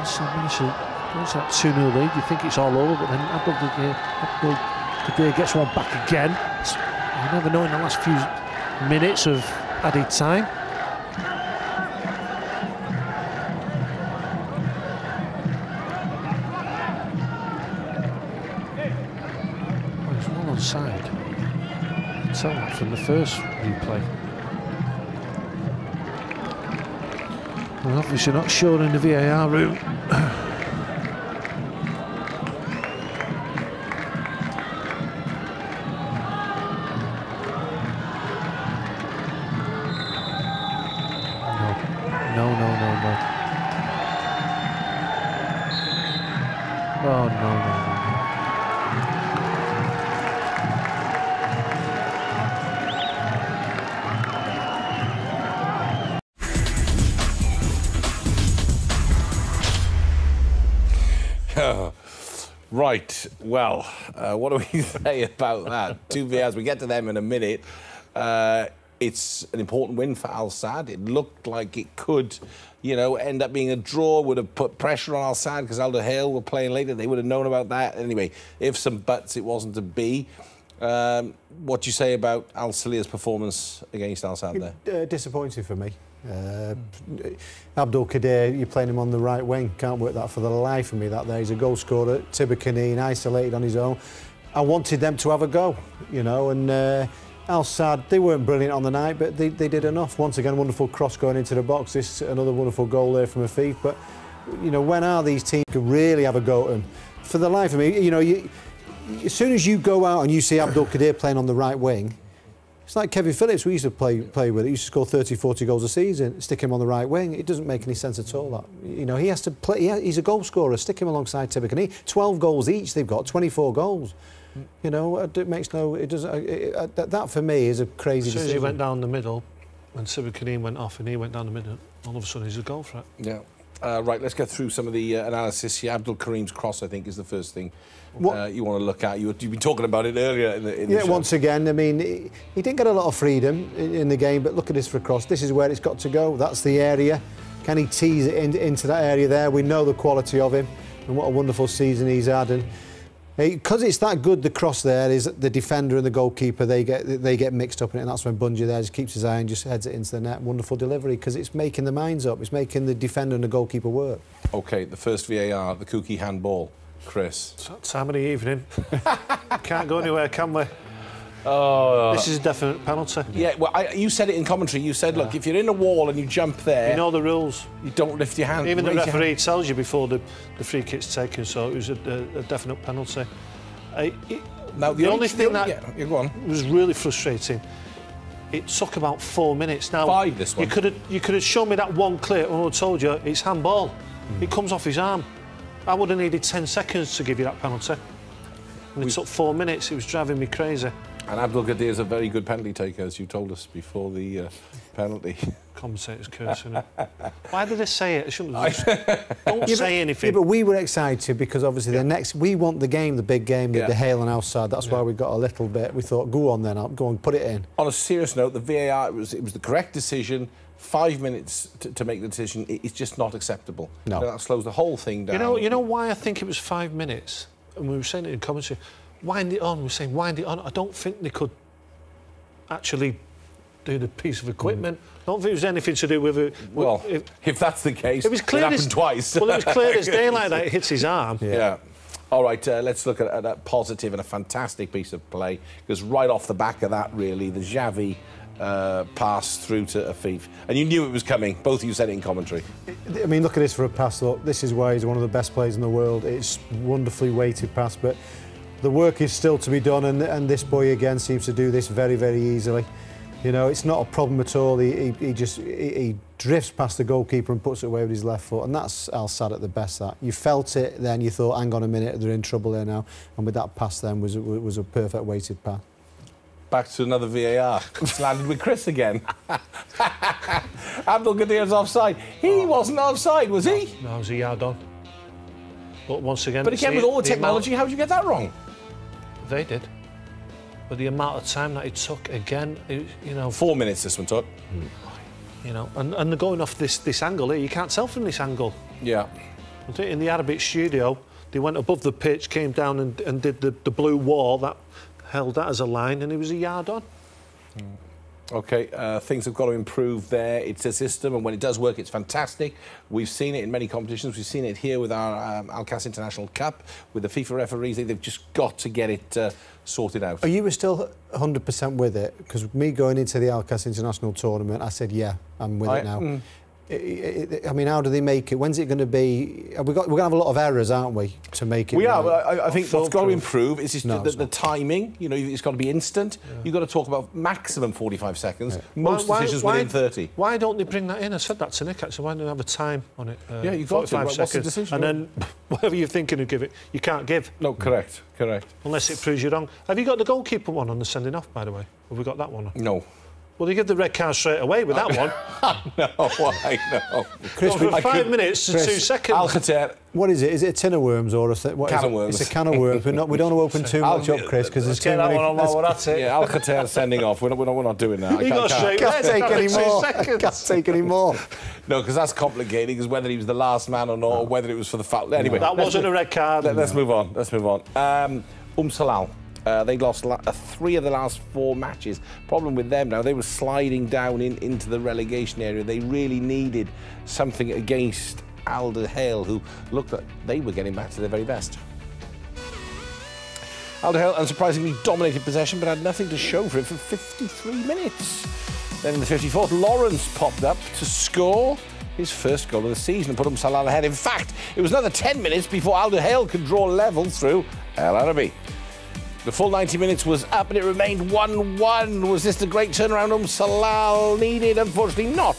So once that 2-0 lead, you think it's all over, but then Abdul Kadir gets one back again. You never know in the last few minutes of added time. Oh, there's one onside. tell that from the first replay. Well, obviously not sure in the VAR room. No. Oh, no. Right, well, what do we say about that? 2 VARs, we get to them in a minute. It's an important win for Al Sadd. It looked like it could, you know, end up being a draw, would have put pressure on Al Sadd because Aldo Hale were playing later. They would have known about that. Anyway, ifs and buts, it wasn't to be. What do you say about Al Salia's performance against Al Sadd there? Disappointing for me. Abdul Kadir, you're playing him on the right wing. Can't work that for the life of me. That there, he's a goal scorer. Tibercanine isolated on his own. I wanted them to have a go, you know, and Al Sadd, they weren't brilliant on the night, but they did enough. Once again, wonderful cross going into the box. This another wonderful goal there from Afif. But you know, when are these teams could really have a go at them? For the life of me, you know, as soon as you go out and you see Abdul Kadir playing on the right wing. It's like Kevin Phillips, we used to play with. He used to score 30, 40 goals a season, stick him on the right wing. It doesn't make any sense at all. That, you know, he has to play. He's a goal scorer. Stick him alongside Tibercanine. 12 goals each. They've got 24 goals. You know, it makes no. It doesn't. That for me is a crazy decision. As soon as he went down the middle, when Tibercanine went off and he went down the middle, all of a sudden he's a goal threat. Yeah. Right, let's get through some of the analysis here. Abdul Karim's cross, I think, is the first thing you want to look at. You've been talking about it earlier in the show. Once again, I mean, he didn't get a lot of freedom in the game, but look at this for a cross. This is where it's got to go. That's the area. Can he tease it into that area there? We know the quality of him and what a wonderful season he's had. And because it's that good, the cross there is the defender and the goalkeeper, they get mixed up in it, and that's when Bungia there just keeps his eye and just heads it into the net. Wonderful delivery, because it's making the minds up. It's making the defender and the goalkeeper work. OK, the first VAR, the kooky handball. Chris. It's that time of the evening. Can't go anywhere, can we? Oh, this is a definite penalty. Yeah, well, you said it in commentary. You said, look, if you're in a wall and you jump there... You know the rules. You don't lift your hand. Even the referee tells you before the free kick's taken, so it was a definite penalty. Now, the only thing that go on. was really frustrating, it took about 4 minutes. Now, 5 this one. You could have shown me that one clip and I told you it's handball. It comes off his arm. I would have needed 10 seconds to give you that penalty. And it took 4 minutes. It was driving me crazy. And Abdul Kadir is a very good penalty taker, as you told us before the penalty. Commentators cursing it. Why did they say it? I shouldn't have don't say anything. Yeah, but we were excited because obviously the next... We want the game, the big game, the Hale and Al Sadd. That's why we got a little bit... We thought, go on then, go on, put it in. On a serious note, the VAR, it was the correct decision. 5 minutes to make the decision. It's just not acceptable. No. You know, that slows the whole thing down. You know why I think it was 5 minutes? And we were saying it in commentary. Wind it on. We're saying wind it on. I don't think they could actually do the piece of equipment. I don't think it was anything to do with it. Well, if that's the case, it was clear. It happened twice. Well, it was clear as daylight that it hits his arm. Yeah. All right, let's look at a positive and a fantastic piece of play, because right off the back of that, really, the Xavi pass through to Afif. And you knew it was coming. Both of you said it in commentary. I mean, look at this for a pass. Look, this is why he's one of the best players in the world. It's wonderfully weighted pass, but the work is still to be done, and this boy again seems to do this very, very easily. You know, it's not a problem at all. He drifts past the goalkeeper and puts it away with his left foot, and that's Al Sadd at the best. That you felt it, then you thought, hang on a minute, they're in trouble here now. And with that pass, then was a perfect weighted pass. Back to another VAR. It's landed with Chris again. Abdul Kadir's offside. He wasn't offside, was he? No, it was a yard on. But once again... But again, with all the technology, how did you get that wrong? They did. But the amount of time that it took, again, you know... 4 minutes this one took. You know, and they're going off this angle here. You can't tell from this angle. Yeah. In the Arabic studio, they went above the pitch, came down and did the blue wall that held that as a line, and it was a yard on. OK, things have got to improve there. It's a system, and when it does work, it's fantastic. We've seen it in many competitions. We've seen it here with our Alcas International Cup, with the FIFA referees. They've just got to get it sorted out. Are you still 100% with it? Because me going into the Alcas International Tournament, I said, yeah, I'm with it now. I mean, how do they make it? When's it going to be? We're going to have a lot of errors, aren't we, to make it? We are. Right? I think what's got to improve is just the timing. You know, it's got to be instant. Yeah. You've got to talk about maximum 45 seconds. Yeah. Most decisions within 30. Why don't they bring that in? I said that to Nick, actually. Why don't they have a time on it? Yeah, you've got to. What's the decision? And then whatever you're thinking of give it, you can't give. No, correct. Unless it proves you wrong. Have you got the goalkeeper one on the sending off, by the way? Have we got that one? No. Well, they give the red card straight away with that one. No, I know. Chris, for 5 minutes to 2 seconds. Alcater. What is it? Is it a tin of worms or a can of worms? It's a can of worms. We don't want to open too much up, Chris, because there's too many. That's it. Yeah, Alcater sending off. We're not doing that. I can't take any more. Can't take any more. No, because that's complicated. Because whether he was the last man or not, or whether it was for the foul. Anyway, that wasn't a red card. Let's move on. Salal. They lost 3 of the last 4 matches. Problem with them now, they were sliding down into the relegation area. They really needed something against Al Hale, who looked like they were getting back to their very best. Al Hale unsurprisingly dominated possession, but had nothing to show for it for 53 minutes. Then in the 54th, Lawrence popped up to score his first goal of the season and put Salal ahead. In fact, it was another 10 minutes before Al Hale could draw level through El Arabi. The full 90 minutes was up and it remained 1-1. Was this the great turnaround Salal needed? Unfortunately not,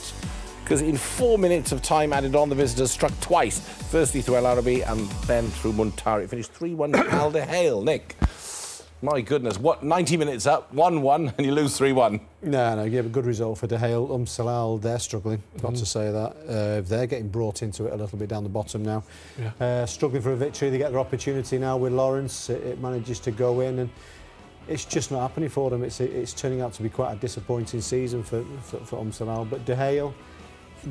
because in 4 minutes of time added on, the visitors struck twice. Firstly through El Arabi and then through Muntari. It finished 3-1 to Al Hale. Nick, my goodness, what, 90 minutes up, 1-1, and you lose 3-1. No, you have a good result for De Hale. Salal, they're struggling, got to say that. They're getting brought into it a little bit down the bottom now. Yeah. Struggling for a victory, they get their opportunity now with Lawrence. It manages to go in, and it's just not happening for them. It's turning out to be quite a disappointing season for Salal. But De Hale,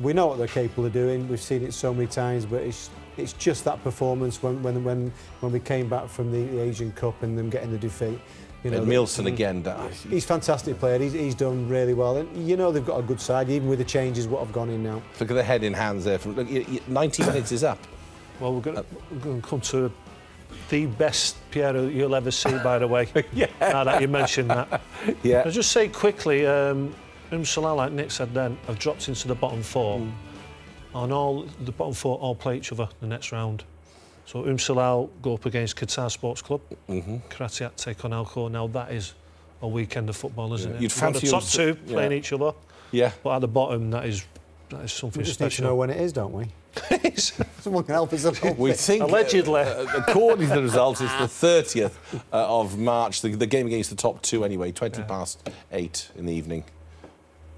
we know what they're capable of doing. We've seen it so many times, but it's just that performance when we came back from the Asian Cup and them getting the defeat. You know, Nielsen again. He's a fantastic player. He's done really well, and you know they've got a good side, even with the changes what have gone in now. Look at the head in hands there. Look, 90 minutes is up. Well, we're going to come to the best Piero you'll ever see, by the way. Yeah. Now that you mentioned that. Yeah. I'll just say quickly, Salal, like Nick said then, have dropped into the bottom 4. And the bottom 4 all play each other the next round. So Salal go up against Qatar Sports Club. Karatiat take on Alcor. Now that is a weekend of football, isn't it? You'd fancy the top 2 playing each other. Yeah. But at the bottom, that is something we just special. need to know when it is, don't we? Someone can help us out. We think, allegedly, according to the results, it's the 30th of March. The game against the top 2 anyway, 20 past 8 in the evening,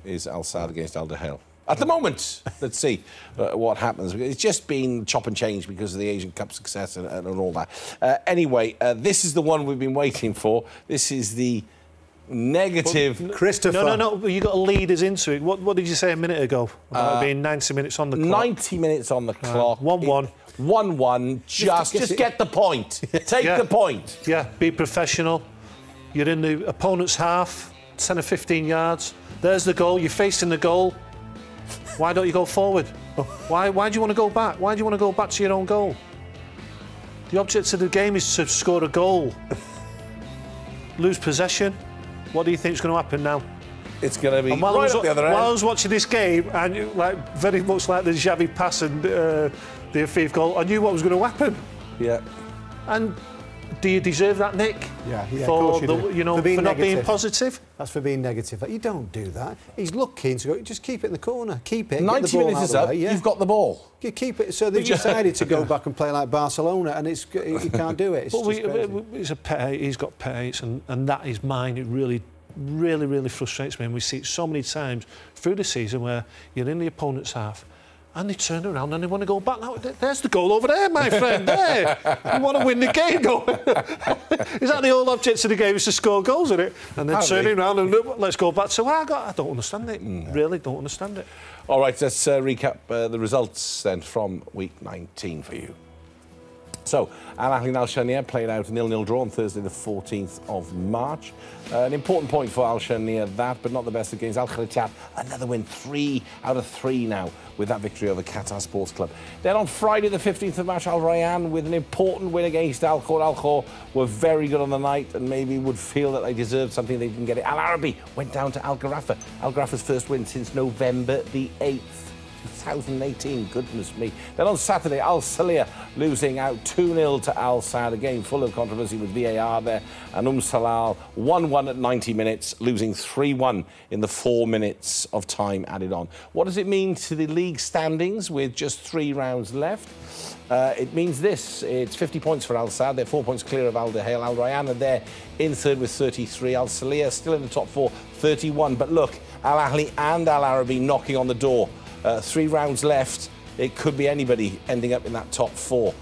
is Al Sadd against Al Hale. At the moment, let's see what happens. It's just been chop and change because of the Asian Cup success and all that. Anyway, this is the one we've been waiting for. This is the negative... Christopher. No. You got to lead us into it. What did you say a minute ago about it being 90 minutes on the clock? 90 minutes on the clock. 1-1. 1-1. Just get the point. Take the point. Yeah, be professional. You're in the opponent's half, 10 or 15 yards. There's the goal. You're facing the goal. Why don't you go forward? Why do you want to go back? Why do you want to go back to your own goal? The object of the game is to score a goal. Lose possession. What do you think is going to happen now? It's going to be right up the other end. While I was watching this game, and very much like the Xavi pass and the Afif goal, I knew what was going to happen. Yeah. And do you deserve that, Nick? Yeah, for of course you do. For not being positive? That's for being negative. You don't do that. He's looking to go, just keep it in the corner. Keep it. 90 minutes is up, you've got the ball. You keep it. So they decided to go back and play like Barcelona, and you can't do it. It's a pet hate. He's got pet hates, and that is mine. It really frustrates me, and we see it so many times through the season where you're in the opponent's half, and they turn around and they want to go back. Now, there's the goal over there, my friend. There, you want to win the game, though. Is that the whole object of the game? Is to score goals, isn't it? And then turning around and let's go back. So I don't understand it. Really, don't understand it. All right, let's recap the results then from week 19 for you. So, Al Ahly and Al Shania played out a 0-0 draw on Thursday the 14th of March. An important point for Al Shania, that, but not the best of games. Al Kharatiyat, another win, 3 out of 3 now with that victory over Qatar Sports Club. Then on Friday the 15th of March, Al Rayyan with an important win against Al Khor. Al Khor were very good on the night and maybe would feel that they deserved something, they didn't get it. Al Arabi went down to Al Gharafa. Al Gharafa's first win since November the 8th. 2018, goodness me. Then on Saturday, Al Salia losing out 2-0 to Al Saad, again full of controversy with VAR there, and Salal 1-1 at 90 minutes, losing 3-1 in the 4 minutes of time added on. What does it mean to the league standings with just 3 rounds left? It means this: it's 50 points for Al Saad, they're 4 points clear of Al Dahail. Al Rayyan are there in third with 33. Al Salia still in the top 4, 31. But look, Al Ahly and Al Arabi knocking on the door. 3 rounds left, it could be anybody ending up in that top 4.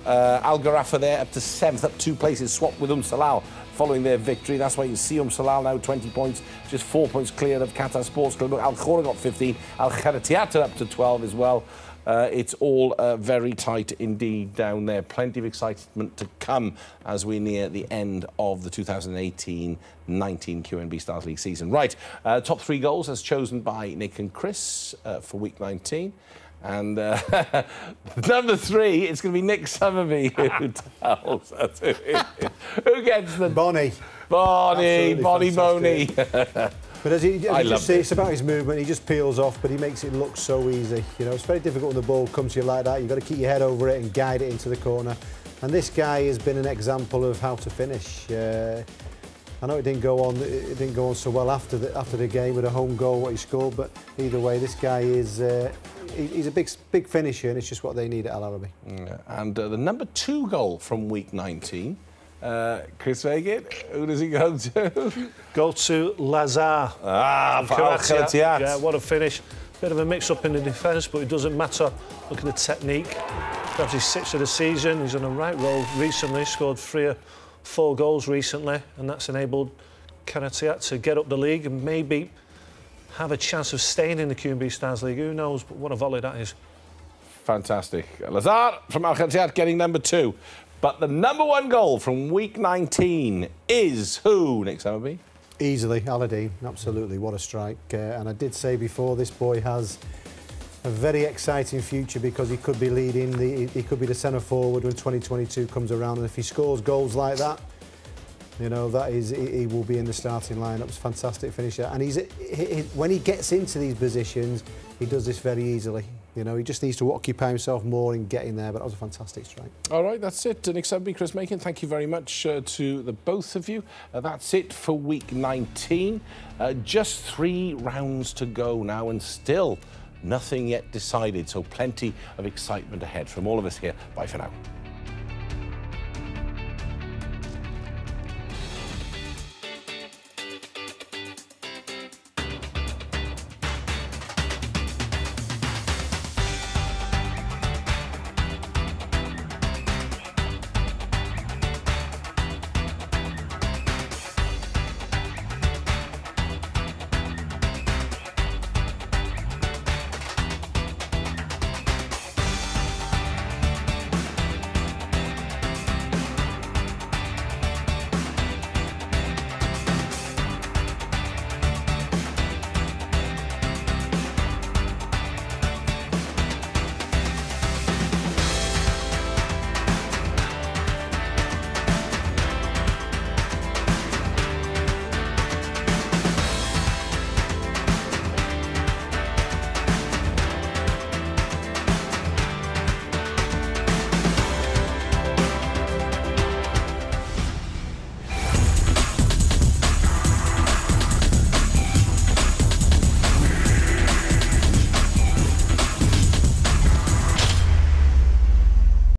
Al Gharafa there up to 7th, up 2 places, swapped with Salal following their victory. That's why you see Salal now 20 points, just 4 points clear of Qatar Sports Club. Al Khor got 15, Al Kharatiyat up to 12 as well. It's all very tight indeed down there. Plenty of excitement to come as we near the end of the 2018-19 QNB Stars League season. Right, top 3 goals as chosen by Nick and Chris for week 19. And number 3, it's going to be Nick Summerby who tells us who gets the... Bonnie. Bonnie. But as you just say, it's about his movement. He just peels off, but he makes it look so easy. You know, it's very difficult when the ball comes to you like that. You've got to keep your head over it and guide it into the corner. And this guy has been an example of how to finish. I know it didn't go on. It didn't go on so well after the game with a home goal what he scored. But either way, this guy is. He's a big finisher, and it's just what they need at Al Arabi. Yeah. And the number 2 goal from week 19. Chris Fagan, who does he go to? Go to Lazar. For Al Kharatiyat. Yeah, what a finish. Bit of a mix-up in the defence, but it doesn't matter. Look at the technique. Perhaps his 6th of the season. He's on a right roll recently, scored 3 or 4 goals recently, and that's enabled Kharatiyat to get up the league and maybe have a chance of staying in the QNB Stars League. Who knows? But what a volley that is. Fantastic. Lazar from Al Kharatiyat getting number 2. But the number 1 goal from week 19 is who, Nick Summerby? Easily, Aladdin, absolutely, what a strike. And I did say before, this boy has a very exciting future because he could be leading, he could be the centre forward when 2022 comes around. And if he scores goals like that, you know, that is, he will be in the starting lineup. It's a fantastic finisher. And when he gets into these positions, he does this very easily. You know, he just needs to occupy himself more and get in there, but that was a fantastic strike. All right, that's it. Nick Summerby, Chris Macon, thank you very much to the both of you. That's it for week 19. Just 3 rounds to go now and still nothing yet decided, so plenty of excitement ahead from all of us here. Bye for now.